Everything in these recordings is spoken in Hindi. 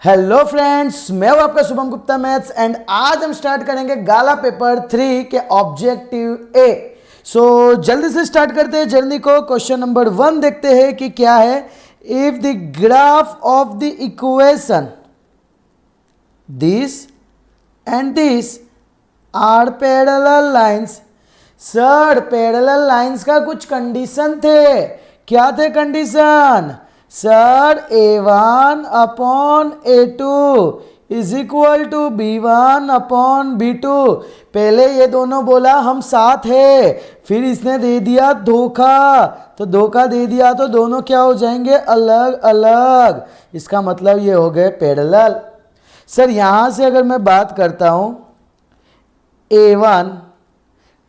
हेलो फ्रेंड्स, मैं हूं आपका शुभम गुप्ता मैथ्स एंड आज हम स्टार्ट करेंगे गाला पेपर 3 के ऑब्जेक्टिव ए। जल्दी से स्टार्ट करते हैं जर्नी को। क्वेश्चन नंबर 1 देखते हैं कि क्या है। If the graph of the equation this and this are parallel lines. Sir parallel lines का कुछ कंडीशन थे। क्या थे condition? Sir A1 upon A2 is equal to B1 upon B2। पहले ये दोनों बोला हम साथ है, फिर इसने दे दिया धोखा, तो धोखा दे दिया तो दोनों क्या हो जाएंगे? अलग अलग। इसका मतलब ये हो गए पैरेलल। सर यहाँ से अगर मैं बात करता हूँ A1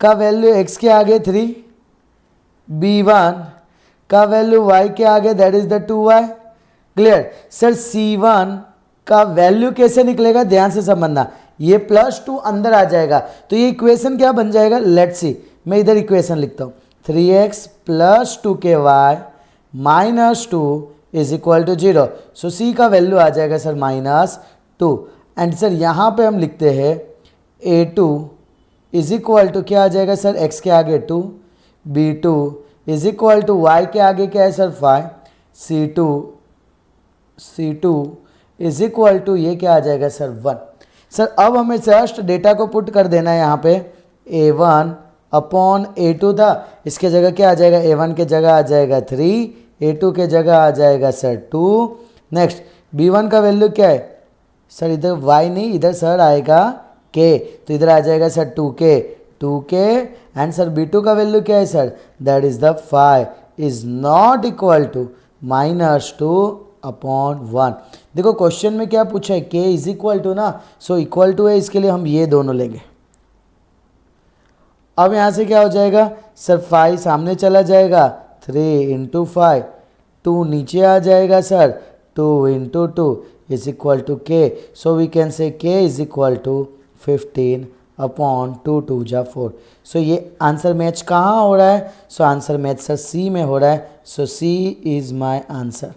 का वैल्यू x के आगे 3, B1 का वैल्यू y के आगे that is the 2y। Clear? Sir C1 का वैल्यू कैसे निकलेगा? ध्यान से समझना, ये +2 अंदर आ जाएगा तो ये इक्वेशन क्या बन जाएगा? लेट्स सी, मैं इधर इक्वेशन लिखता हूँ 3x + 2ky - 2 is equal to 0। So C का वैल्यू आ जाएगा सर -2। एंड सर यहाँ पे हम लिखते हैं A2 इज इक्वल टू क्या आ जाएगा सर? x के आगे 2, B2 is equal to y के आगे क्या है sir? 5, C2 is equal to ये क्या आ जाएगा सर? 1। सर अब हमें जस्ट डेटा को पुट कर देना है यहाँ पे। A1 अपॉन A2 था, इसके जगह क्या आ जाएगा? A1 के जगह आ जाएगा 3, A2 के जगह आ जाएगा सर 2। नेक्स्ट B1 का वैल्यू क्या है सर? इधर y नहीं, इधर सर आएगा k, तो इधर आ जाएगा sir 2k and sir B2 का वैल्यू क्या है sir? That is the 5 is not equal to -2 upon 1। देखो क्वेश्चन में क्या पूछा है? k इज इक्वल टू ना, सो इक्वल टू है, इसके लिए हम ये दोनों लेंगे। अब यहाँ से क्या हो जाएगा सर? 5 सामने चला जाएगा, 3 × 5, 2 नीचे आ जाएगा sir, 2 × 2 is equal to k। So we can say k is equal to 15 upon 2 2 जा 4। सो ये आंसर मैच कहाँ हो रहा है? सो आंसर मैच सर सी में हो रहा है। सो सी इज माय आंसर।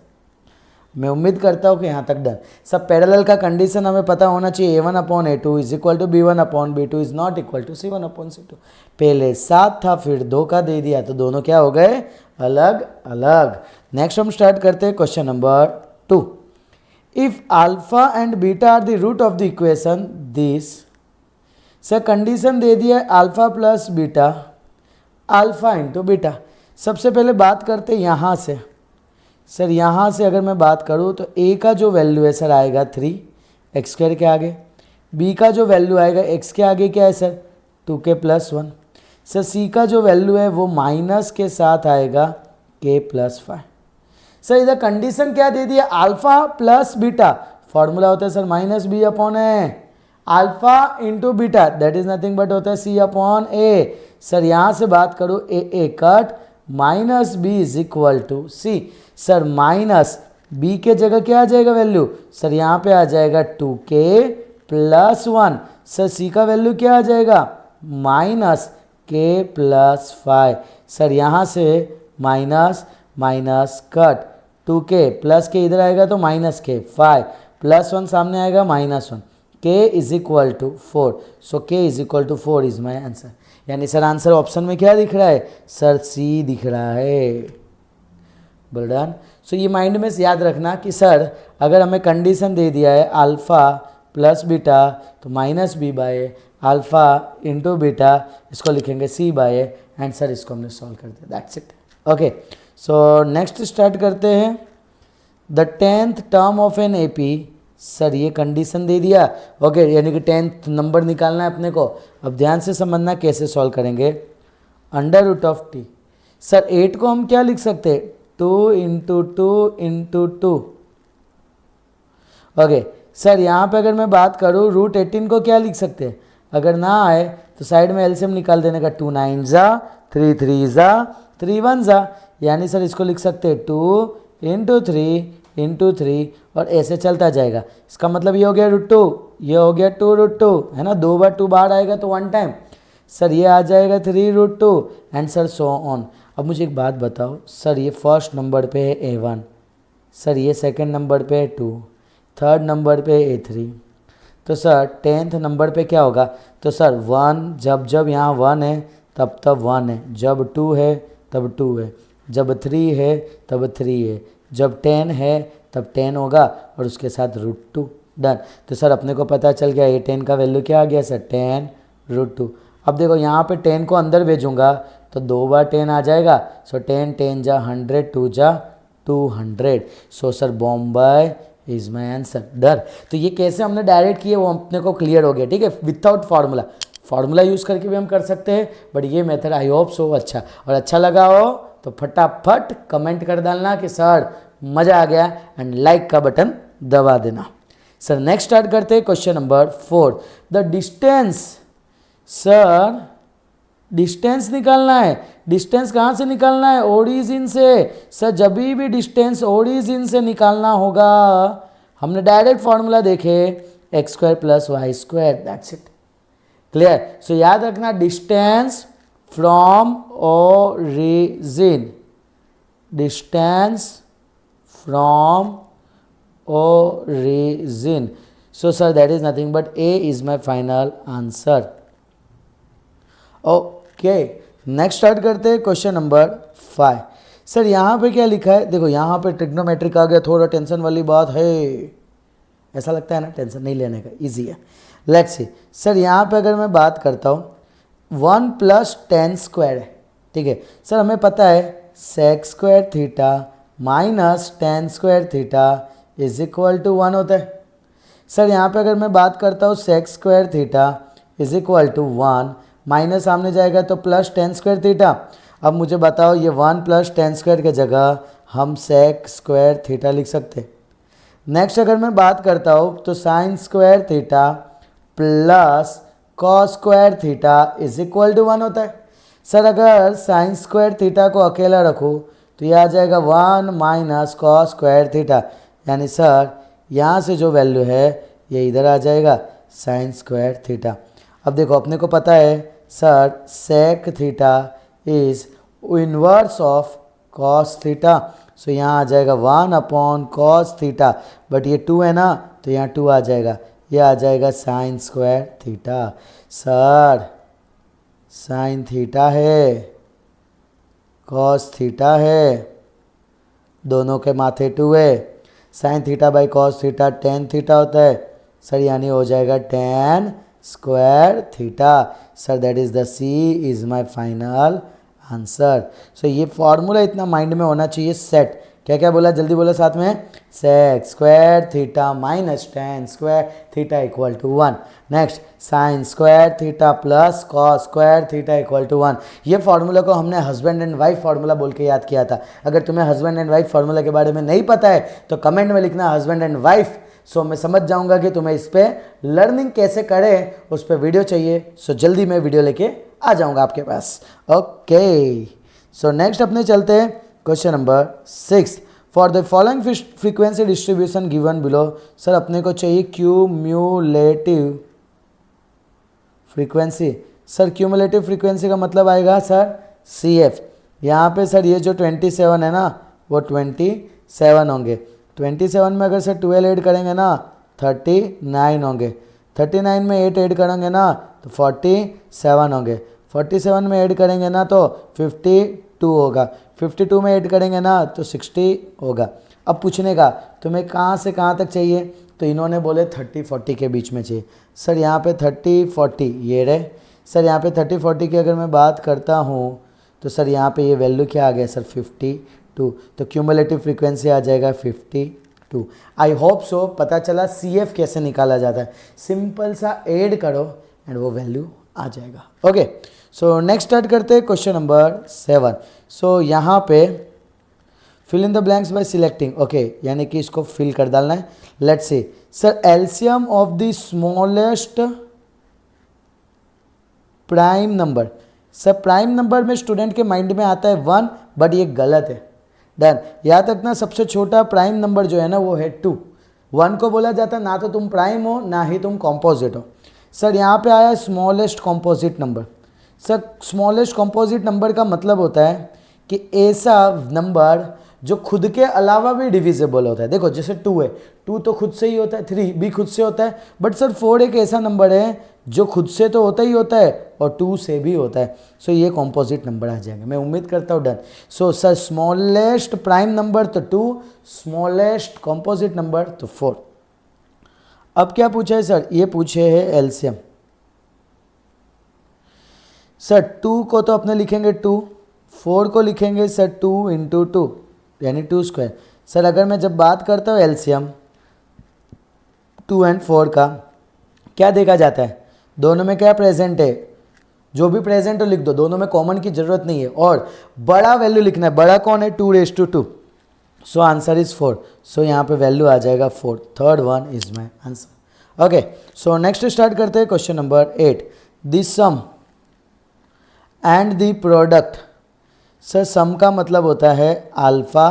मैं उम्मीद करता हूँ कि यहाँ तक डन। सब पैरेलल का कंडीशन हमें पता होना चाहिए। A1 upon A2 is equal to B1 upon B2 is not equal to C1 upon C2। पहले साथ था, फिर धोखा दे दिया, तो दोनों क्या हो गए? अलग अलग। नेक्स्ट हम स्टार्ट करते हैं question number 2। If alpha and beta are the root of the equation this. Sir condition दे दिया है alpha plus beta, alpha into beta. सबसे पहले बात करते हैं यहाँ से। सर यहाँ से अगर मैं बात करूँ तो a का जो वैल्यू है सर आएगा 3 x² के आगे, b का जो वैल्यू आएगा x के आगे क्या है सर? 2k + 1। सर c का जो वैल्यू है वो माइनस के साथ आएगा k + 5। सर इधर कंडीशन क्या दे दिया? अल्फा प्लस बीटा, फॉर्मूला होता है sir -b upon a। Alpha into beta that is nothing but होता है c अपॉन a। सर यहाँ से बात करूँ a cut -b is equal to c। Sir minus b के जगह क्या आ जाएगा वैल्यू? सर यहाँ पे आ जाएगा 2k + 1। सर c का वैल्यू क्या आ जाएगा? -k + 5। सर यहाँ से minus minus cut 2k plus के इधर आएगा तो -k, 5 + 1 सामने आएगा -1, k is equal to 4। So k is equal to 4 is my answer. यानी सर आंसर ऑप्शन में क्या दिख रहा है? सर सी दिख रहा है। Well done. सो ये माइंड में याद रखना कि सर अगर हमें कंडीशन दे दिया है अल्फा प्लस बीटा तो -b/a, अल्फा इंटू बीटा इसको लिखेंगे c/a एंड सर इसको हमने सॉल्व कर दिया। That's it. Okay, so next start करते हैं। The 10th term of an AP। Sir ये कंडीशन दे दिया। ओके, यानी कि 10th नंबर निकालना है अपने को। अब ध्यान से समझना कैसे सॉल्व करेंगे। √t। सर 8 को हम क्या लिख सकते हैं? 2 × 2 × 2। ओके सर यहाँ पे अगर मैं बात करूँ √18 को क्या लिख सकते हैं? अगर ना आए तो साइड में एलसीएम निकाल देने का। 2 9 ज़ा, 3 3 ज़ा, 3 1 ज़ा, यानी सर इसको लिख सकते हैं 2 × 3 × 3 और ऐसे चलता जाएगा। इसका मतलब ये हो गया √2, ये हो गया 2√2, है ना? 2 बार 2 बाहर आएगा तो 1 टाइम। सर ये आ जाएगा 3√2 एंड सर सो ऑन। अब मुझे एक बात बताओ, सर ये फर्स्ट नंबर पे है A1, सर ये सेकंड नंबर पे है 2, थर्ड नंबर पे A3। तो सर 10th नंबर पे क्या होगा? तो सर 1, जब जब यहाँ 1 है तब तब 1 है, जब 2 है तब 2 है, जब 3 है तब 3 है, जब 10 है तब 10 होगा और उसके साथ √2। डन। तो सर अपने को पता चल गया A10 का वैल्यू क्या आ गया सर? 10 √2। अब देखो यहाँ पे 10 को अंदर भेजूंगा तो 2 बार 10 आ जाएगा। सो 10 10 जा 100, 2 जा 200। So sir Bombay is my answer. डर। तो ये कैसे हमने डायरेक्ट किए वो अपने को क्लियर हो गया, ठीक है, विदाउट फार्मूला। फार्मूला यूज़ करके भी हम कर सकते हैं, बट ये मेथड आई होप सो अच्छा, और अच्छा लगा हो तो फटाफट कमेंट कर डालना कि सर मज़ा आ गया, एंड लाइक का बटन दबा देना। सर नेक्स्ट स्टार्ट करते हैं question number 4। The distance. Sir distance निकालना है। डिस्टेंस कहाँ से निकालना है? ओरिजिन से। सर जब भी डिस्टेंस ओरिजिन से निकालना होगा, हमने डायरेक्ट फॉर्मूला देखे x² + y², that's it. Clear? सो याद रखना, distance from origin, distance from origin. So sir that is nothing but A is my final answer. Okay next start करते हैं क्वेश्चन नंबर 5। सर यहाँ पे क्या लिखा है? देखो यहाँ पे ट्रिग्नोमेट्रिक आ गया, थोड़ा टेंशन वाली बात है, ऐसा लगता है ना, टेंशन नहीं लेने का, इजी है। Let's see. सर यहाँ पे अगर मैं बात करता हूँ 1 + tan² है, ठीक है। सर हमें पता है sec² theta minus tan² theta is equal to 1 होता है। सर यहाँ पे अगर मैं बात करता हूँ sec² theta is equal to 1, minus सामने जाएगा तो प्लस tan² थीटा। अब मुझे बताओ ये 1 + tan² के जगह हम sec² थीटा लिख सकते हैं। नेक्स्ट अगर मैं बात करता हूँ तो sin² theta plus cos² theta is equal to 1 होता है। सर अगर sin² थीटा को अकेला रखूँ तो यह आ जाएगा 1 माइनस cos² थीटा, यानी सर यहाँ से जो वैल्यू है ये इधर आ जाएगा sin² थीटा। अब देखो अपने को पता है sir sec theta is inverse of cos theta, so यहाँ आ जाएगा 1/cos थीटा, बट ये 2 है ना तो यहाँ 2 आ जाएगा, ये आ जाएगा sin² theta. Sir sin theta है, cos थीटा है, दोनों के माथे 2 है, sin theta by cos theta tan theta होता है सर, यानी हो जाएगा tan² theta. Sir that is the C is my final answer. So ये फॉर्मूला इतना माइंड में होना चाहिए सेट। क्या क्या बोला, जल्दी बोला साथ में, sec² theta minus tan² theta equal to 1। Next sin² theta plus cos² theta equal to 1। ये फार्मूला को हमने हस्बैंड एंड वाइफ फार्मूला बोल के याद किया था। अगर तुम्हें हस्बैंड एंड वाइफ फार्मूला के बारे में नहीं पता है तो कमेंट में लिखना हस्बैंड एंड वाइफ, सो मैं समझ जाऊंगा कि तुम्हें इस पर लर्निंग कैसे करें, उस पर वीडियो चाहिए। सो जल्दी मैं वीडियो लेके आ जाऊंगा आपके पास। ओके सो नेक्स्ट अपने चलते हैं question number 6। For the following frequency distribution given below. Sir अपने को चाहिए cumulative frequency. Sir cumulative frequency का मतलब आएगा सर CF। यहाँ पे सर ये जो 27 है ना वो 27 होंगे, 27 में अगर सर 12 ऐड करेंगे ना 39 होंगे, 39 में 8 ऐड करेंगे ना तो 47 होंगे, 47 में ऐड करेंगे ना तो 52 होगा, 52 में ऐड करेंगे ना तो 60 होगा। अब पूछने का तुम्हें कहाँ से कहाँ तक चाहिए, तो इन्होंने बोले 30-40 के बीच में चाहिए। सर यहाँ पे 30-40 ये रहे। सर यहाँ पे 30-40 की अगर मैं बात करता हूँ तो सर यहाँ पे ये वैल्यू क्या आ गया सर 52, तो क्यूमुलेटिव फ्रीक्वेंसी आ जाएगा 52। आई होप सो पता चला CF कैसे निकाला जाता है, सिंपल सा ऐड करो एंड वो वैल्यू आ जाएगा। ओके सो नेक्स्ट स्टार्ट करते हैं क्वेश्चन नंबर 7। सो यहाँ पे fill in the blanks by selecting, okay यानी कि इसको फिल कर डालना है। Let's see sir LCM of the smallest prime number. Sir prime number में स्टूडेंट के माइंड में आता है 1, बट ये गलत है। डन, याद रखना सबसे छोटा प्राइम नंबर जो है ना वो है 2। 1 को बोला जाता है ना तो तुम प्राइम हो ना ही तुम कॉम्पोजिट हो। सर यहाँ पे आया smallest composite number. Sir smallest composite number का मतलब होता है कि ऐसा नंबर जो खुद के अलावा भी डिविजिबल होता है। देखो जैसे 2 है, 2 तो खुद से ही होता है, 3 भी खुद से होता है, बट सर 4 एक ऐसा नंबर है जो खुद से तो होता ही होता है और 2 से भी होता है। सो ये कॉम्पोजिट नंबर आ जाएंगे, मैं उम्मीद करता हूँ। Done. So sir smallest prime number तो 2, स्मॉलेस्ट कॉम्पोजिट नंबर तो 4। अब क्या पूछा है सर, ये पूछे है एलसीएम। सर 2 को तो अपने लिखेंगे 2, 4 को लिखेंगे सर 2 इंटू 2 यानी 2 स्क्वायर। सर अगर मैं जब बात करता हूँ एलसीएम 2 एंड 4 का, क्या देखा जाता है, दोनों में क्या प्रेजेंट है, जो भी प्रेजेंट हो लिख दो, दोनों में कॉमन की जरूरत नहीं है, और बड़ा वैल्यू लिखना है। बड़ा कौन है, 2⁻²। So answer is 4। सो यहाँ पे वैल्यू आ जाएगा 4। Third one is my answer. Okay, so next start करते हैं question number 8। The sum and the product. Sir sum का मतलब होता है अल्फा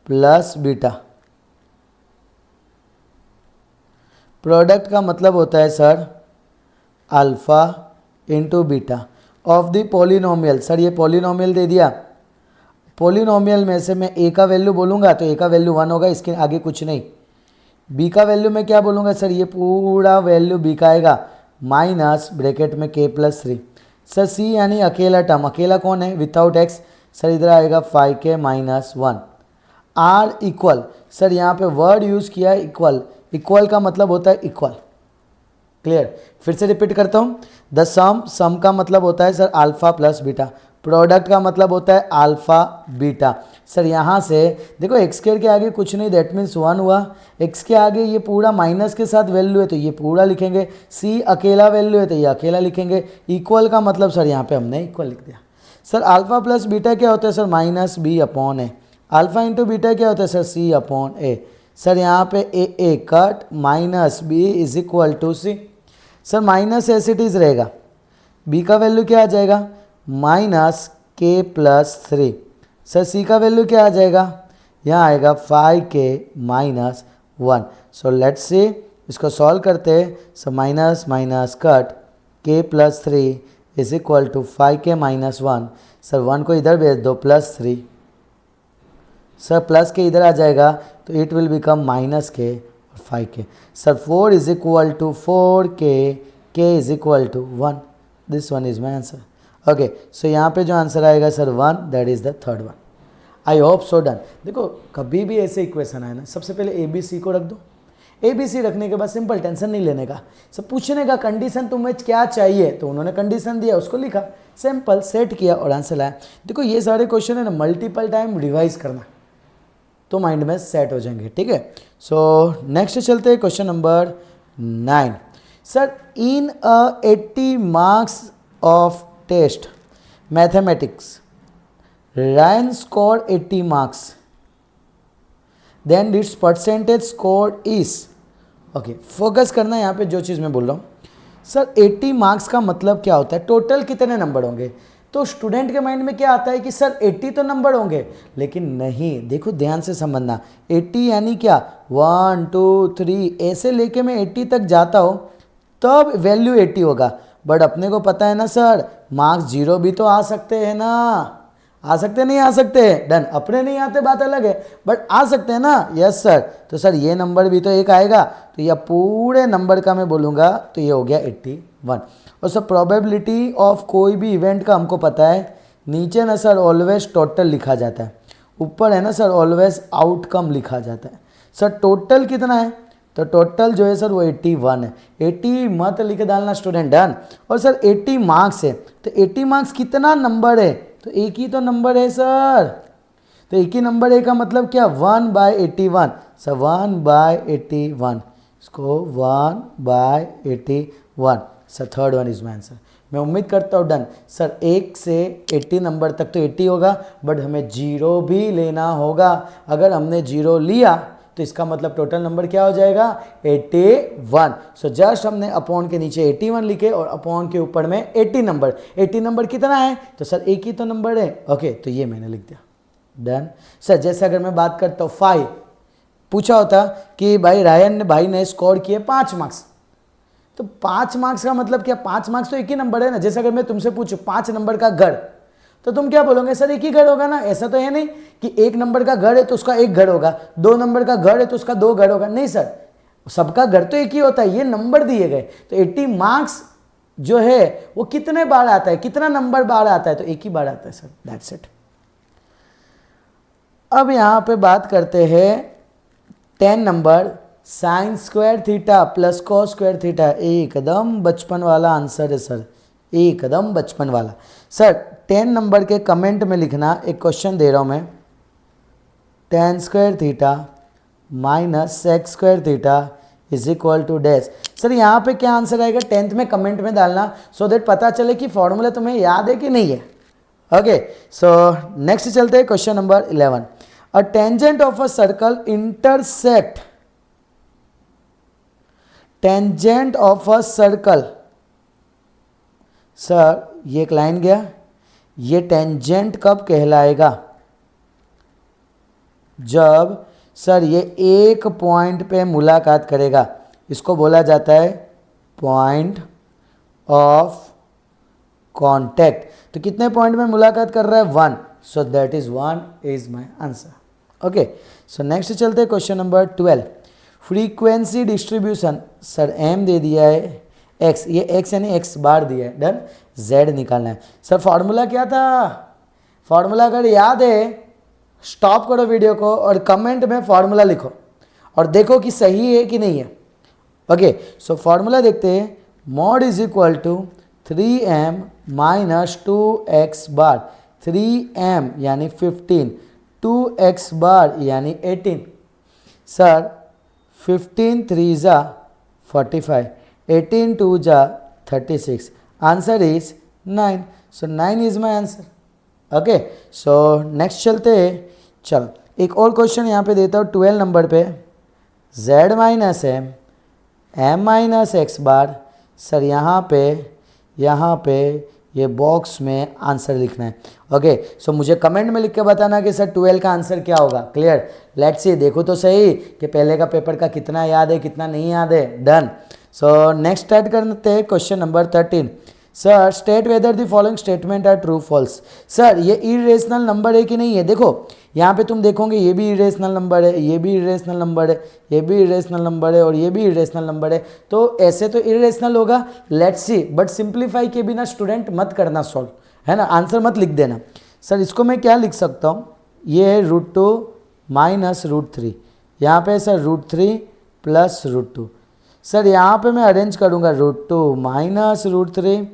प्लस बीटा, प्रोडक्ट का मतलब होता है sir alpha into beta of the polynomial. Sir ये पॉलिनोमियल दे दिया, पॉलिनोमियल में से मैं ए का वैल्यू बोलूँगा तो ए का वैल्यू 1 होगा, इसके आगे कुछ नहीं। बी का वैल्यू मैं क्या बोलूँगा सर, ये पूरा वैल्यू बी का आएगा माइनस ब्रैकेट में k+3। सर सी यानी अकेला टर्म, अकेला कौन है, विदाउट एक्स। सर इधर आएगा 5k - 1। आर इक्वल, सर यहाँ पे वर्ड यूज़ किया है इक्वल, इक्वल का मतलब होता है इक्वल। क्लियर, फिर से रिपीट करता हूँ। द सम, सम का मतलब होता है sir alpha plus beta, product का मतलब होता है अल्फा बीटा। सर यहाँ से देखो एक्स स्क्वायर के आगे कुछ नहीं, दैट मीन्स 1 हुआ, एक्स के आगे ये पूरा माइनस के साथ वैल्यू है तो ये पूरा लिखेंगे, सी अकेला वैल्यू है तो ये अकेला लिखेंगे। इक्वल का मतलब सर यहाँ पे हमने इक्वल लिख दिया। सर अल्फा प्लस बीटा क्या होता है sir, -b/a। Alpha into beta क्या होता है सर, c/a। सर यहाँ पे a cut -b = c। Sir minus as it is रहेगा, b का वैल्यू क्या आ जाएगा -k+3। सर c का वैल्यू क्या आ जाएगा, यहाँ आएगा 5k - 1। सो लेट्स सी, इसको सॉल्व करते हैं। So minus minus cut k+3 = 5k - 1। Sir 1 को इधर भेज दो, +3। सर प्लस के इधर आ जाएगा तो इट विल बिकम -k और 5k। Sir 4 = 4k, k = 1। This one is my answer. Okay, so यहाँ पे जो आंसर आएगा sir 1, that is the third one. I hope so done. देखो कभी भी ऐसे इक्वेशन आए ना, सबसे पहले ABC को रख दो, ABC रखने के बाद सिंपल, टेंशन नहीं लेने का, सब पूछने का कंडीशन तुम्हें क्या चाहिए, तो उन्होंने कंडीशन दिया उसको लिखा, सिंपल सेट किया और आंसर आया। देखो ये सारे क्वेश्चन है ना मल्टीपल टाइम रिवाइज करना तो माइंड में सेट हो जाएंगे, ठीक है। सो नेक्स्ट चलते हैं question number 9। Sir in 80 marks of test mathematics Ryan scored 80 marks, then its percentage scored is, okay focus करना यहाँ पे जो चीज़ मैं बोल रहा हूँ। सर 80 मार्क्स का मतलब क्या होता है, टोटल कितने नंबर होंगे। तो स्टूडेंट के माइंड में क्या आता है कि सर 80 तो नंबर होंगे, लेकिन नहीं, देखो ध्यान से समझना, 80 यानी क्या 1 2 3 ऐसे लेके मैं 80 तक जाता हूँ तब वैल्यू 80 होगा। बट अपने को पता है ना सर, मार्क्स 0 भी तो आ सकते हैं ना, आ सकते नहीं आ सकते, डन। अपने नहीं आते बात अलग है, बट आ सकते हैं ना, यस सर। तो सर ये नंबर भी तो एक आएगा, तो यह पूरे नंबर का मैं बोलूँगा तो ये हो गया 81। और सर प्रोबेबिलिटी ऑफ कोई भी इवेंट का हमको पता है, नीचे ना सर ऑलवेज टोटल लिखा जाता है, ऊपर है ना सर ऑलवेज आउटकम लिखा जाता है। सर टोटल कितना है, तो टोटल जो है सर वो 81 है। 80 मत लिख डालना स्टूडेंट, डन। और सर 80 मार्क्स है, तो 80 मार्क्स कितना नंबर है, तो एक ही तो नंबर है सर, तो एक ही नंबर है का मतलब क्या 1/81। सर 1/81, इसको 1/81। Sir third one is my answer. मैं उम्मीद करता हूँ डन। सर 1 से 80 नंबर तक तो 80 होगा, बट हमें 0 भी लेना होगा। अगर हमने 0 लिया तो इसका मतलब टोटल नंबर क्या हो जाएगा 81। सो जस्ट हमने अपॉन के नीचे 81 लिखे और अपॉन के ऊपर में 80 नंबर। 80 नंबर कितना है, तो सर एक ही तो नंबर है, ओके तो ये मैंने लिख दिया, डन। सर जैसे अगर मैं बात करता हूँ 5, पूछा होता कि भाई रायन भाई ने स्कोर किए 5 मार्क्स, तो 5 मार्क्स का मतलब क्या, 5 मार्क्स तो एक ही नंबर है ना। जैसे अगर मैं तुमसे पूछूं 5 नंबर का घर, तो तुम क्या बोलोगे, सर एक ही गढ़ होगा ना। ऐसा तो है नहीं कि एक नंबर का गढ़ है तो उसका एक गढ़ होगा, 2 नंबर का गढ़ है तो उसका 2 गढ़ होगा, नहीं सर, सबका गढ़ तो एक ही होता है। ये नंबर दिए गए तो 80 मार्क्स जो है वो कितने बार आता है, कितना नंबर बार आता है, तो एक ही बार आता है सर, दैट्स इट। अब यहाँ पे बात करते हैं 10 number, sine square theta plus cos square theta. एकदम बचपन वाला आंसर है सर, एकदम बचपन वाला। सर 10 नंबर के कमेंट में लिखना, एक क्वेश्चन दे रहा हूँ मैं, tan square theta minus sec square theta is equal to dash. Sir यहाँ पे क्या आंसर आएगा 10th में कमेंट में डालना, सो दैट पता चले कि फॉर्मूला तुम्हें याद है कि नहीं है। ओके, सो नेक्स्ट चलते हैं question number 11। A tangent of a circle intersect, tangent of a circle, sir ये एक लाइन गया, ये टेंजेंट कब कहलाएगा, जब सर ये एक पॉइंट पे मुलाकात करेगा, इसको बोला जाता है पॉइंट ऑफ कांटेक्ट। तो कितने पॉइंट में मुलाकात कर रहा है, 1, so that is 1 is my answer. Okay, so next चलते हैं question number 12। Frequency distribution, sir M दे दिया है, एक्स, ये एक्स यानी एक्स बार दिया है, डन। जेड निकालना है। सर फॉर्मूला क्या था, फॉर्मूला अगर याद है स्टॉप करो वीडियो को और कमेंट में फॉर्मूला लिखो और देखो कि सही है कि नहीं है। ओके, सो फॉर्मूला देखते हैं, mod is equal to 3m minus 2x bar, 3m यानी 15, 2x बार यानी 18। सर 15 3 जा 45, 18 2 जा 36, answer is 9, so 9 is my answer. Okay, so next चलते हैं। चल एक और क्वेश्चन यहाँ पे देता हूँ 12 नंबर पे, z minus M, M minus x bar. Sir यहाँ पे ये बॉक्स में आंसर लिखना है। ओके, सो मुझे कमेंट में लिख के बताना कि सर 12 का आंसर क्या होगा। क्लियर, लेट्स सी, देखो तो सही कि पहले का पेपर का कितना याद है कितना नहीं याद है। डन। सो नेक्स्ट स्टार्ट करते हैं question number 13। Sir state whether the following statement are true false. Sir ये इरेशनल नंबर है कि नहीं है, देखो यहाँ पे तुम देखोगे ये भी इरेशनल नंबर है, ये भी इरेशनल नंबर है, ये भी इरेशनल नंबर है और ये भी इरेशनल नंबर है, तो ऐसे तो इरेशनल होगा। लेट्स सी, बट सिंप्लीफाई के बिना स्टूडेंट मत करना सॉल्व, है ना, आंसर मत लिख देना। सर इसको मैं क्या लिख सकता हूँ, ये है √2 माइनस √3, यहाँ पे सर √3 प्लस √2। सर यहाँ पे मैं अरेंज करूँगा √2 माइनस √3,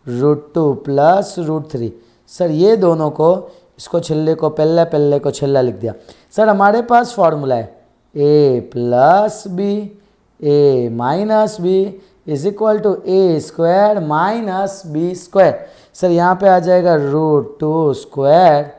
√2 प्लस √3। सर ये दोनों को, इसको छिल्ले को पल्ले को छिल्ला लिख दिया। सर हमारे पास फॉर्मूला है a plus B, A minus B is equal to A square minus B square. Sir यहाँ पे आ जाएगा √2 स्क्वायर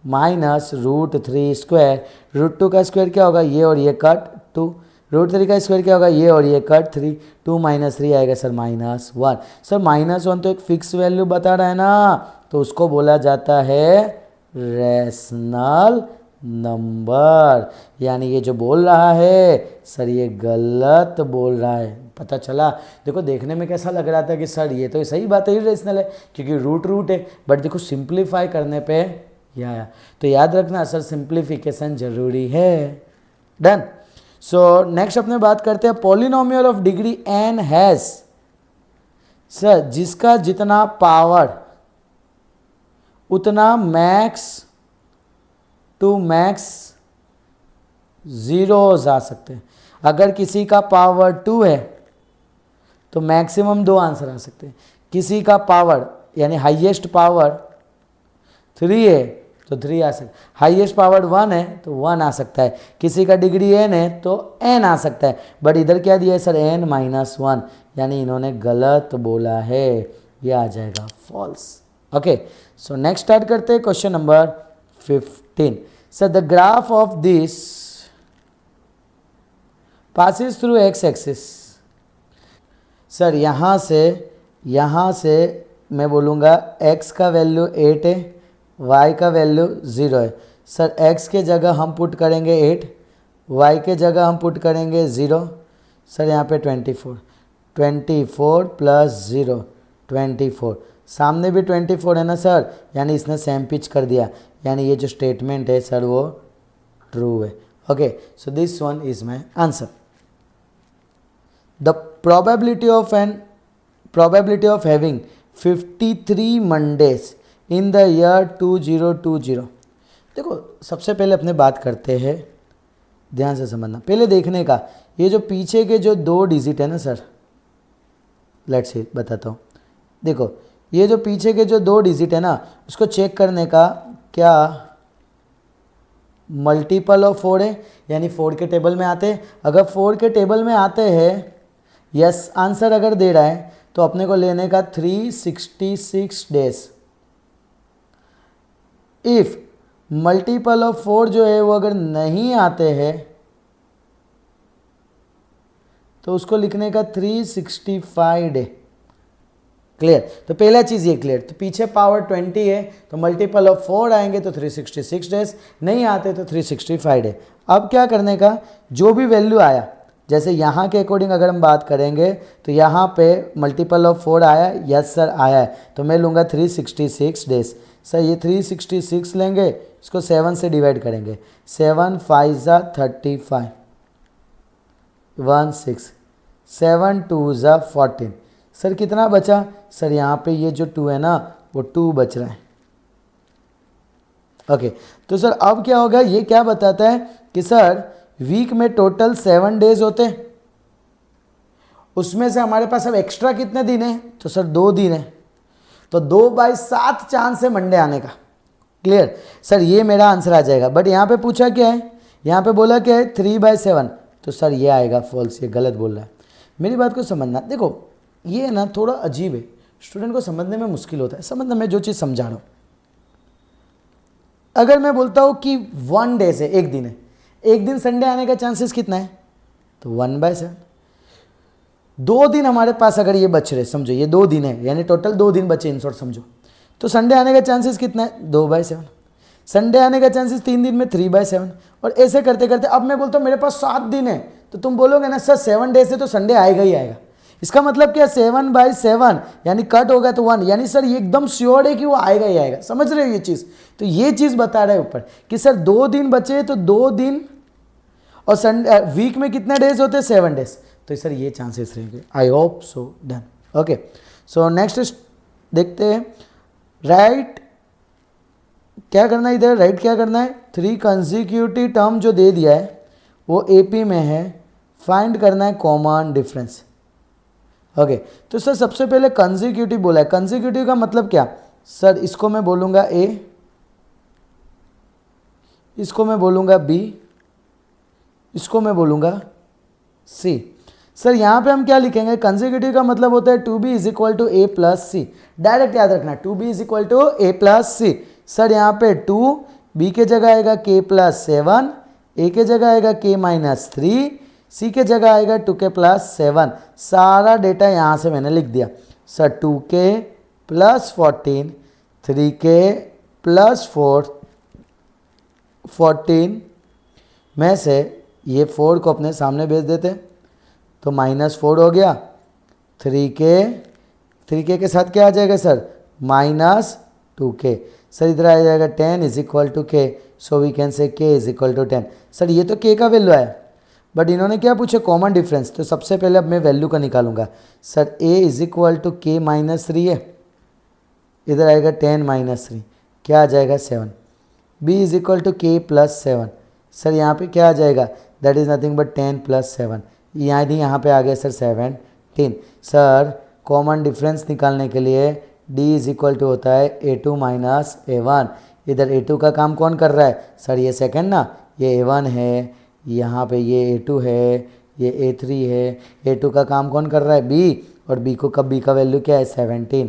माइनस √3 स्क्वायर। √2 का स्क्वायर क्या होगा, ये और ये कट 2, √3 का स्क्वायर क्या होगा, ये और ये कट 3, 2 माइनस 3 आएगा सर -1। सर -1 तो एक फिक्स वैल्यू बता रहा है ना, तो उसको बोला जाता है रैशनल नंबर। यानी ये जो बोल रहा है सर ये गलत बोल रहा है। पता चला, देखो देखने में कैसा लग रहा था कि सर ये तो सही बात है, इरेशनल है क्योंकि रूट है, बट देखो सिंप्लीफाई करने पे या तो याद रखना सर सिंप्लीफिकेशन जरूरी है। डन। सो नेक्स्ट अपने बात करते हैं polynomial of degree n has, sir जिसका जितना पावर उतना मैक्स टू मैक्स जीरोज आ सकते हैं। अगर किसी का पावर 2 है तो मैक्सिमम 2 आंसर आ सकते हैं। किसी का पावर यानी हाईएस्ट पावर 3 है तो 3 आ सकता है, हाईएस्ट पावर 1 है तो 1 आ सकता है, किसी का डिग्री n है तो n आ सकता है। बट इधर क्या दिया है सर n-1, यानी इन्होंने गलत बोला है, ये आ जाएगा false. Okay, so next start करते हैं question number 15। Sir the graph of this passes through x axis. Sir यहाँ से मैं बोलूँगा x का वैल्यू 8 है, y का वैल्यू 0 है। सर x के जगह हम पुट करेंगे 8, y के जगह हम पुट करेंगे 0। सर यहाँ पे 24 प्लस 0 24। सामने भी 24 है ना सर, यानी इसने सेम पिच कर दिया, यानी ये जो स्टेटमेंट है सर वो ट्रू है। Okay, so this one is my answer. The probability of having 53 Mondays in the year 2020। देखो सबसे पहले अपने बात करते हैं, ध्यान से समझना, पहले देखने का ये जो पीछे के जो 2 डिजिट है ना सर, लेट्स सी बताता हूँ। देखो ये जो पीछे के जो 2 डिजिट है ना, उसको चेक करने का क्या मल्टीपल ऑफ 4 है, यानी 4 के टेबल में आते हैं। अगर 4 के टेबल में आते हैं, यस आंसर अगर दे रहा है, तो अपने को लेने का 366 डेज। इफ मल्टीपल ऑफ 4 जो है वो अगर नहीं आते हैं, तो उसको लिखने का 365 डे। क्लियर? तो पहला चीज़ ये क्लियर। तो पीछे पावर 20 है, तो मल्टीपल ऑफ 4 आएंगे तो 366 डेज, नहीं आते तो 365 डे। अब क्या करने का, जो भी वैल्यू आया, जैसे यहाँ के अकॉर्डिंग अगर हम बात करेंगे तो यहाँ पे मल्टीपल ऑफ 4 आया, यस सर आया है, तो मैं लूँगा 366 डेज। सर ये 366 लेंगे, इसको 7 से डिवाइड करेंगे, 7 5 ज़ा 35, 1 6, 7 2 ज़ा 14। सर कितना बचा? सर यहाँ पे ये जो 2 है ना, वो 2 बच रहा है। ओके, तो सर अब क्या होगा, ये क्या बताता है कि सर वीक में टोटल 7 डेज होते हैं, उसमें से हमारे पास अब एक्स्ट्रा कितने दिन है? तो सर 2 दिन है, तो 2/7 चांस है मंडे आने का। क्लियर? सर ये मेरा आंसर आ जाएगा। बट यहाँ पे पूछा क्या है, यहाँ पे बोला क्या है 3/7, तो सर ये आएगा फॉल्स, ये गलत बोल रहा है। मेरी बात को समझना, देखो ये ना थोड़ा अजीब है, स्टूडेंट को समझने में मुश्किल होता है। समझना, मैं जो चीज़ समझा रहा हूँ, अगर मैं बोलता हूँ कि 1 डे से, एक दिन है, एक दिन संडे आने का चांसेस कितना है? तो 1/7। 2 दिन हमारे पास अगर ये बच रहे, समझो ये 2 दिन है, यानी टोटल 2 दिन बचे इन शॉर्ट समझो, तो संडे आने का चांसेस कितना है? 2/7। संडे आने का चांसेस 3 दिन में 3/7, और ऐसे करते करते अब मैं बोलता हूँ मेरे पास 7 दिन है, तो तुम बोलोगे ना सर 7 डेज से तो संडे आएगा ही आएगा। इसका मतलब क्या, 7/7 यानी कट होगा तो 1, यानी सर ये एकदम श्योर है कि वो आएगा ही आएगा। समझ रहे हो ये चीज़? तो ये चीज़ बता रहा है ऊपर कि सर 2 दिन बचे, तो 2 दिन, और संडे वीक में कितने डेज होते हैं? 7 डेज। तो सर ये चांसेस रहेंगे। आई hope so done. Okay, so next देखते हैं। राइट क्या करना है इधर, राइट क्या करना है, 3 कंसेक्यूटिव टर्म जो दे दिया है वो एपी में है, फाइंड करना है कॉमन डिफरेंस। ओके, तो सर सबसे पहले कंसेक्यूटिव बोला है। कंसेक्यूटिव का मतलब क्या? सर इसको मैं बोलूँगा ए, इसको मैं बोलूँगा बी, इसको मैं बोलूँगा सी। सर यहाँ पे हम क्या लिखेंगे, कंसेक्यूटिव का मतलब होता है 2b is equal to A plus C. Direct याद रखना, 2b is equal to A plus C. Sir यहाँ पे 2, b के जगह आएगा k प्लस 7, a के जगह आएगा k माइनस 3, c के जगह आएगा 2k प्लस 7। सारा डेटा यहाँ से मैंने लिख दिया। Sir 2k plus 14, 3k plus 4, 14 में से ये 4 को अपने सामने भेज देते, तो -4 हो गया। 3k के साथ क्या आ जाएगा सर, -2k। सर इधर आ जाएगा 10 is equal to k, so we can say k is equal to 10। Sir ये तो k का वैल्यू है, बट इन्होंने क्या पूछा, कॉमन डिफरेंस। तो सबसे पहले अब मैं वैल्यू का निकालूंगा। Sir a is equal to k minus 3 है, इधर आएगा 10 माइनस 3, क्या आ जाएगा 7। b is equal to k plus 7। Sir यहाँ पे क्या आ जाएगा, that is nothing but 10 plus 7, यहाँ पे आ गया सर 17। सर कॉमन डिफरेंस निकालने के लिए d इज इक्वल टू होता है a2 माइनस a1। इधर a2 का काम कौन कर रहा है? सर ये सेकंड ना, ये a1 है, यहाँ पे ये a2 है, ये a3 है। a2 का काम कौन कर रहा है? b, और b को कब b का वैल्यू क्या है? 17।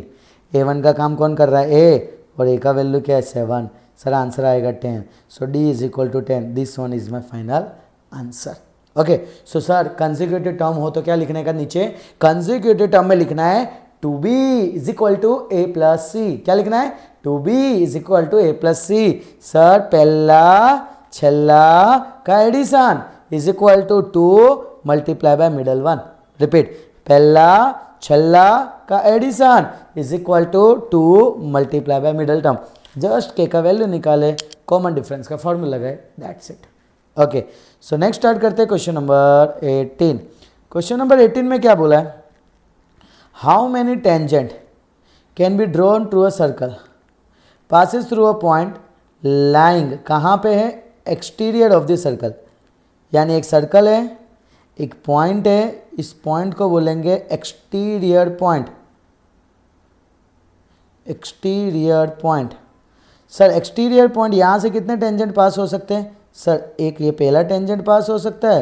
a1 का काम कौन कर रहा है? a, और a का वैल्यू क्या है? 7। सर आंसर आएगा 10। So d is equal to 10। This one is my final answer. Okay, so sir consecutive term हो तो क्या लिखने का, नीचे कंसेक्यूटिव टर्म में लिखना है 2b is equal to a plus C. क्या लिखना है? 2b is equal to a plus C. Sir पहला छल्ला का addition is equal to 2 multiply by middle one. Repeat, पहला छल्ला का addition is equal to 2 multiply by middle term. Just k का वैल्यू निकाले, कॉमन डिफरेंस का फॉर्मूला लगाए, that's it. Okay, so next start करते हैं क्वेश्चन नंबर 18। क्वेश्चन नंबर 18 में क्या बोला है? How many tangent can be drawn through a circle passes through a point lying, कहाँ पे है? Exterior of the circle. यानी एक सर्कल है, एक पॉइंट है, इस पॉइंट को बोलेंगे exterior point. Exterior point. Sir exterior point यहाँ से कितने टेंजेंट पास हो सकते हैं? सर एक ये पहला टेंजेंट पास हो सकता है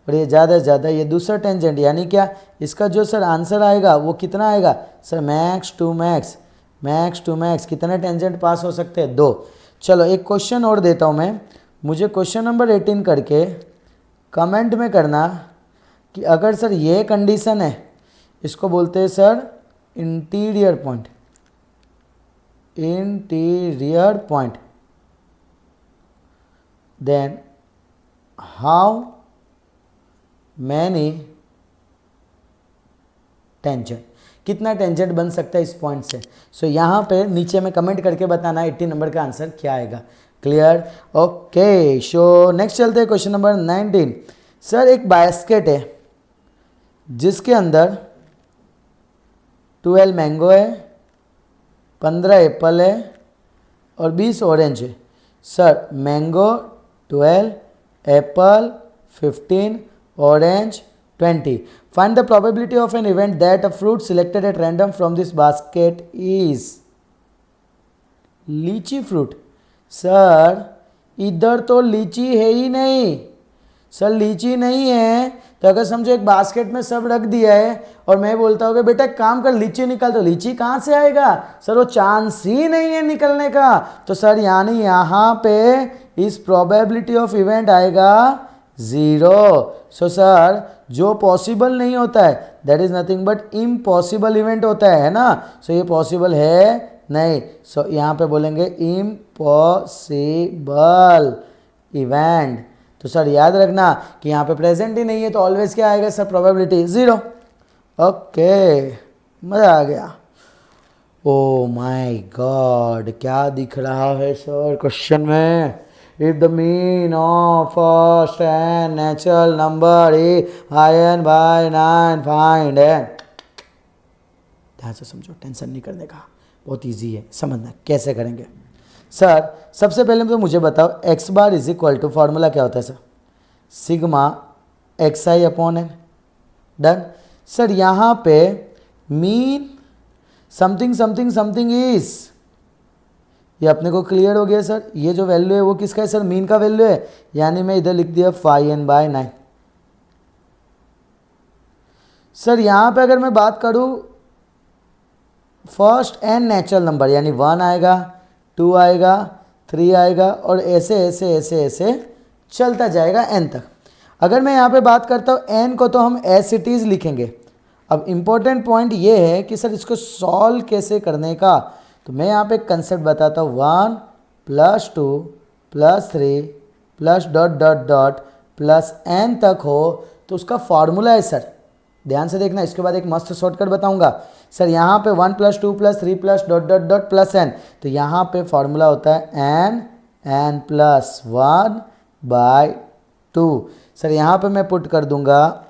और ये ज़्यादा से ज़्यादा ये दूसरा टेंजेंट। यानी क्या इसका जो सर आंसर आएगा वो कितना आएगा? Sir max to max, max to max कितने टेंजेंट पास हो सकते हैं? 2। चलो एक क्वेश्चन और देता हूँ मैं, मुझे क्वेश्चन नंबर 18 करके कमेंट में करना कि अगर सर ये कंडीशन है, इसको बोलते हैं sir interior point. Interior point, then how many tangent, कितना टेंजेंट बन सकता है इस पॉइंट से। सो यहाँ पे नीचे में कमेंट करके बताना 18 नंबर का आंसर क्या आएगा। क्लियर? ओके, सो नेक्स्ट चलते हैं क्वेश्चन नंबर 19। सर एक बास्केट है जिसके अंदर 12 मैंगो है, 15 एप्पल है और 20 ऑरेंज है। Sir mango 12, Apple 15, orange 20. Find the probability of an event that a fruit selected at random from this basket is लीची फ्रूट। सर इधर तो लीची है ही नहीं, सर लीची नहीं है तो अगर समझो एक बास्केट में सब रख दिया है और मैं बोलता हूँ कि बेटा एक काम कर लीची निकाल, तो लीची कहाँ से आएगा? सर वो चांस ही नहीं है निकलने का। तो सर यानी यहाँ पे इस प्रोबेबिलिटी ऑफ इवेंट आएगा 0। सो सर जो पॉसिबल नहीं होता है that is nothing but impossible event होता है ना। सो ये पॉसिबल है नहीं, सो यहाँ पे बोलेंगे इम्पॉसिबल इवेंट। तो सर याद रखना कि यहाँ पे प्रेजेंट ही नहीं है तो ऑलवेज क्या आएगा सर? प्रोबेबिलिटी 0। ओके, मज़ा आ गया। ओ माय गॉड, क्या दिख रहा है सर क्वेश्चन में? If the mean of first and natural number is higher by 9 find N. ध्यान से समझो, टेंशन नहीं करने का, बहुत इजी है समझना कैसे करेंगे। सर सबसे पहले तो मुझे बताओ x bar is equal to, formula क्या होता है sir? Sigma x i upon n. Done. Sir यहाँ पे mean something something something is, ये अपने को क्लियर हो गया सर। ये जो वैल्यू है वो किसका है सर? मीन का वैल्यू है, यानी मैं इधर लिख दिया 5n/9। सर यहाँ पे अगर मैं बात करूँ फर्स्ट एन नेचुरल नंबर, यानी 1 आएगा, 2 आएगा, 3 आएगा और ऐसे ऐसे ऐसे ऐसे चलता जाएगा n तक। अगर मैं यहाँ पे बात करता हूँ n को तो हम एज इट इज़ लिखेंगे। अब इम्पोर्टेंट पॉइंट ये है कि सर इसको सॉल्व कैसे करने का, तो मैं यहाँ पे एक कंसेप्ट बताता हूँ। 1 + 2 + 3 plus dot dot dot plus n तक हो तो उसका फॉर्मूला है सर। ध्यान से देखना, इसके बाद एक मस्त शॉर्टकट बताऊंगा सर। यहाँ पे 1 + 2 + 3 plus dot dot dot plus n, तो यहाँ पे फॉर्मूला होता है n + 1/2। सर यहाँ पे मैं पुट कर दूंगा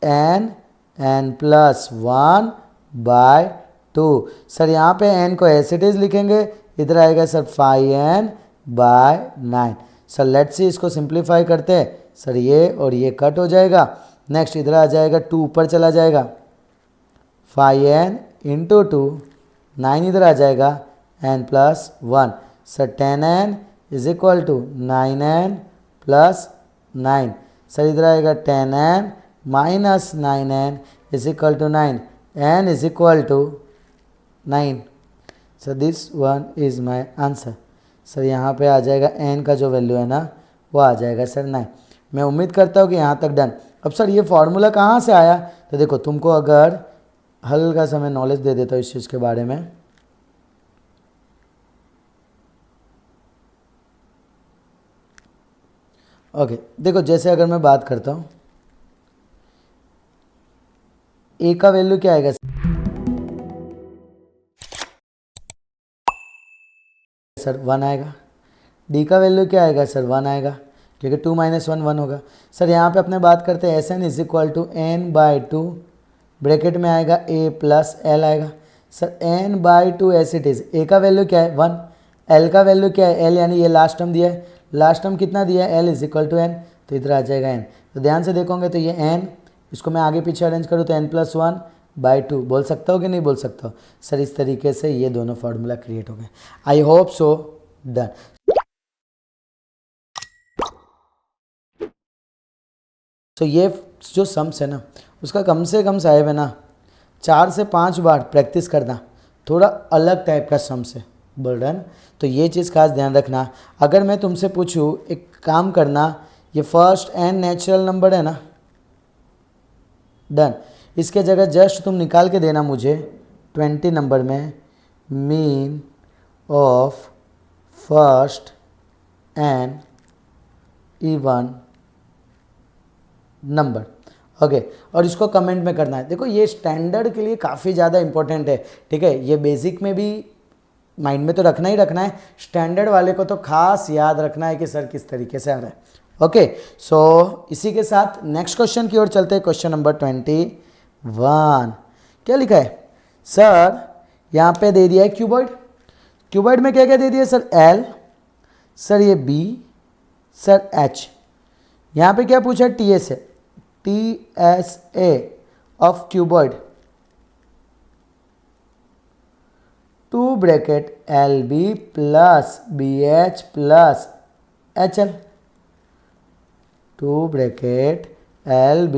n +1/2। सर यहाँ पे n को एज इट इज लिखेंगे, इधर आएगा sir 5n/9। Sir let's see इसको सिंप्लीफाई करते हैं सर, ये और ये कट हो जाएगा। नेक्स्ट इधर आ जाएगा 2 ऊपर चला जाएगा, 5n × 2, 9 इधर आ जाएगा n + 1। Sir 10n = 9n + 9। Sir इधर आएगा 10n - 9n = 9, n = 9। Sir this one is my answer. Sir यहाँ पे आ जाएगा n का जो वैल्यू है ना वो आ जाएगा सर 9। मैं उम्मीद करता हूँ कि यहाँ तक डन। अब सर ये फॉर्मूला कहाँ से आया, तो देखो तुमको अगर हल्का सा मैं नॉलेज दे देता हूँ इस चीज़ के बारे में। ओके देखो, जैसे अगर मैं बात करता हूँ ए का वैल्यू क्या आएगा सर 1 आएगा। डी का वैल्यू क्या आएगा सर 1 आएगा, क्योंकि 2 - 1 1 होगा। सर यहाँ पे अपने बात करते हैं S N is equal to n/2 bracket में आएगा a प्लस एल आएगा। Sir n/2 as it is. A का वैल्यू क्या है 1, एल का वैल्यू क्या है एल, यानी ये लास्ट टर्म दिया है। लास्ट टर्म कितना दिया है L is equal to N, तो इधर आ जाएगा एन। तो ध्यान से देखोगे तो ये एन, इसको मैं आगे पीछे अरेंज करूँ तो n+1/2 बोल सकता हो कि नहीं बोल सकता हो सर। इस तरीके से ये दोनों फार्मूला क्रिएट हो गए। आई होप सो डन। तो ये जो सम्स है ना उसका कम से कम साहेब है ना 4 से 5 बार प्रैक्टिस करना, थोड़ा अलग टाइप का सम्स है बर्डन। तो ये चीज़ खास ध्यान रखना। अगर मैं तुमसे पूछूँ एक काम करना, ये फर्स्ट एन नेचुरल नंबर है ना, डन, इसके जगह जस्ट तुम निकाल के देना मुझे 20 नंबर में mean of first N even number. Okay, और इसको कमेंट में करना है। देखो ये स्टैंडर्ड के लिए काफ़ी ज़्यादा इंपॉर्टेंट है, ठीक है। ये बेसिक में भी माइंड में तो रखना ही रखना है, स्टैंडर्ड वाले को तो खास याद रखना है कि सर किस तरीके से आ रहा है। ओके, सो इसी के साथ नेक्स्ट क्वेश्चन की ओर चलते हैं। Question number 21। क्या लिखा है सर, यहाँ पे दे दिया है क्यूबॉइड। क्यूबॉइड में क्या क्या दे दिया सर, एल, सर ये बी, सर एच। यहाँ पे क्या पूछा टी एस है, TSA of cuboid 2 bracket LB plus BH plus HL 2 bracket LB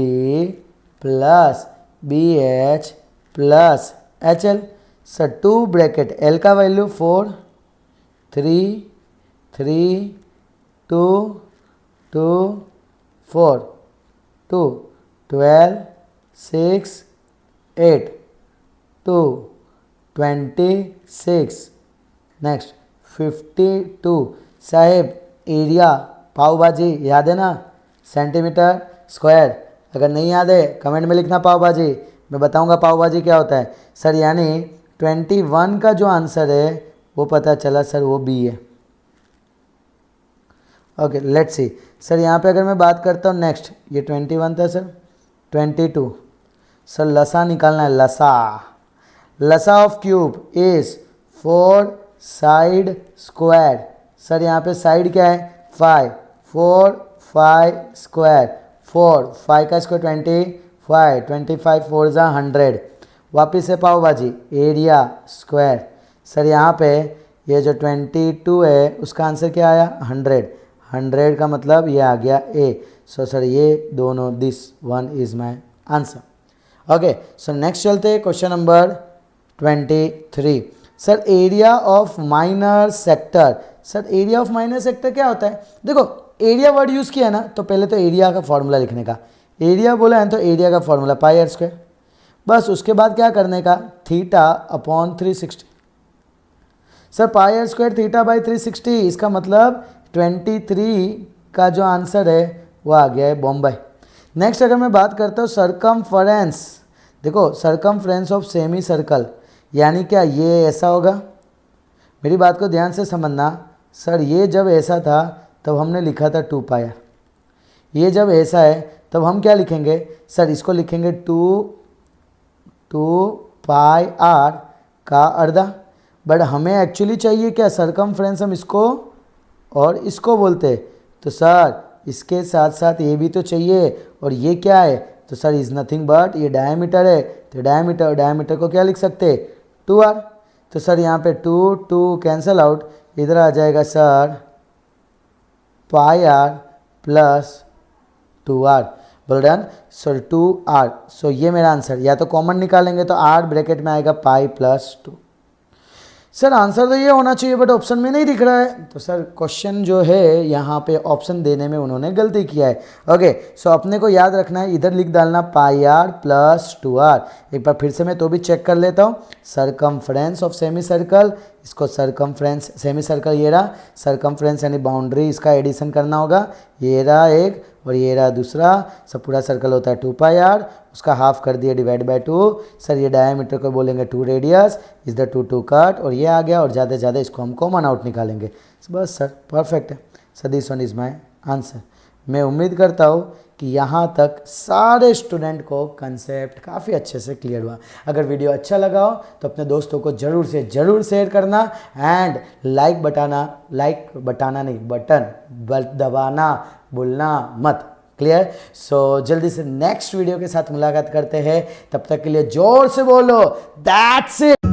plus BH plus HL। Sir 2 bracket L का वैल्यू 4 3 3 2 2 4 2 12 6 8 2 26 नेक्स्ट 52। साहेब एरिया पाव भाजी याद है ना, सेंटीमीटर स्क्वायर। अगर नहीं याद है कमेंट में लिखना पाव भाजी, मैं बताऊंगा पाव भाजी क्या होता है सर। यानी 21 का जो आंसर है वो पता चला सर वो बी है। Okay let's see sir. यहाँ पे अगर मैं बात करता हूँ नेक्स्ट, ये 21 था सर, 22 सर लसा निकालना है। LSA, LSA of cube is 4 side square. Sir यहाँ पे साइड क्या है 5, 4 5 स्क्वायर, 4 5 का स्क्वायर 25, 25 4 जा 100। वापिस से पाव भाजी एरिया स्क्वायर। सर यहाँ पे ये जो 22 है उसका आंसर क्या आया 100। 100 का मतलब ये आ गया ए। सो सर ये दोनों, this one is my answer. Okay, so next चलते हैं question number 23। Sir area of minor sector. Sir area of minor sector क्या होता है, देखो एरिया वर्ड यूज़ किया है ना, तो पहले तो एरिया का फॉर्मूला लिखने का, एरिया बोला है तो एरिया का फॉर्मूला πr²। बस उसके बाद क्या करने का, θ/360। सर πr² θ/360, इसका मतलब 23 का जो आंसर है वो आ गया है बॉम्बे। नेक्स्ट अगर मैं बात करता हूँ सरकमफरेंस, देखो सरकमफ्रेंस ऑफ सेमी सर्कल, यानी क्या ये ऐसा होगा। मेरी बात को ध्यान से समझना सर, ये जब ऐसा था तब हमने लिखा था 2πr। ये जब ऐसा है तब हम क्या लिखेंगे सर, इसको लिखेंगे 2πr का अर्धा। बट हमें एक्चुअली चाहिए क्या सरकमफ्रेंस, हम इसको और इसको बोलते हैं, तो सर इसके साथ साथ ये भी तो चाहिए। और ये क्या है, तो सर इज़ नथिंग बट ये डायमीटर है, तो डायमीटर को क्या लिख सकते हैं 2r। तो सर यहाँ पे 2 कैंसल आउट, इधर आ जाएगा सर πr + 2r। बोल डन सर 2r। सो ये मेरा आंसर, या तो कॉमन निकालेंगे तो r ब्रैकेट में आएगा π + 2। सर आंसर तो ये होना चाहिए बट ऑप्शन में नहीं दिख रहा है, तो सर क्वेश्चन जो है यहाँ पे ऑप्शन देने में उन्होंने गलती किया है। ओके, सो अपने को याद रखना है, इधर लिख डालना πr + 2r। एक बार फिर से मैं तो भी चेक कर लेता हूँ, सरकमफ्रेंस ऑफ सेमी सर्कल इसको सरकमफ्रेंस, सेमी सर्कल ये रहा, सरकमफ्रेंस यानी बाउंड्री, इसका एडिशन करना होगा, ये रहा एक और ये रहा दूसरा, सब पूरा सर्कल होता है 2 पाई आर, उसका हाफ कर दिया डिवाइड बाय 2। सर ये डायमीटर को बोलेंगे 2 रेडियस, इज द 2 कट, और ये आ गया, और ज़्यादा से ज़्यादा इसको हम कॉमन आउट निकालेंगे। बस सर परफेक्ट है। Sir this one is my answer. मैं उम्मीद करता हूँ कि यहाँ तक सारे स्टूडेंट को कंसेप्ट काफ़ी अच्छे से क्लियर हुआ। अगर वीडियो अच्छा लगा हो तो अपने दोस्तों को ज़रूर से ज़रूर शेयर करना, एंड लाइक बटाना नहीं, बटन दबाना भूलना मत। क्लियर? सो जल्दी से नेक्स्ट वीडियो के साथ मुलाकात करते हैं, तब तक के लिए जोर से बोलो दैट्स इट।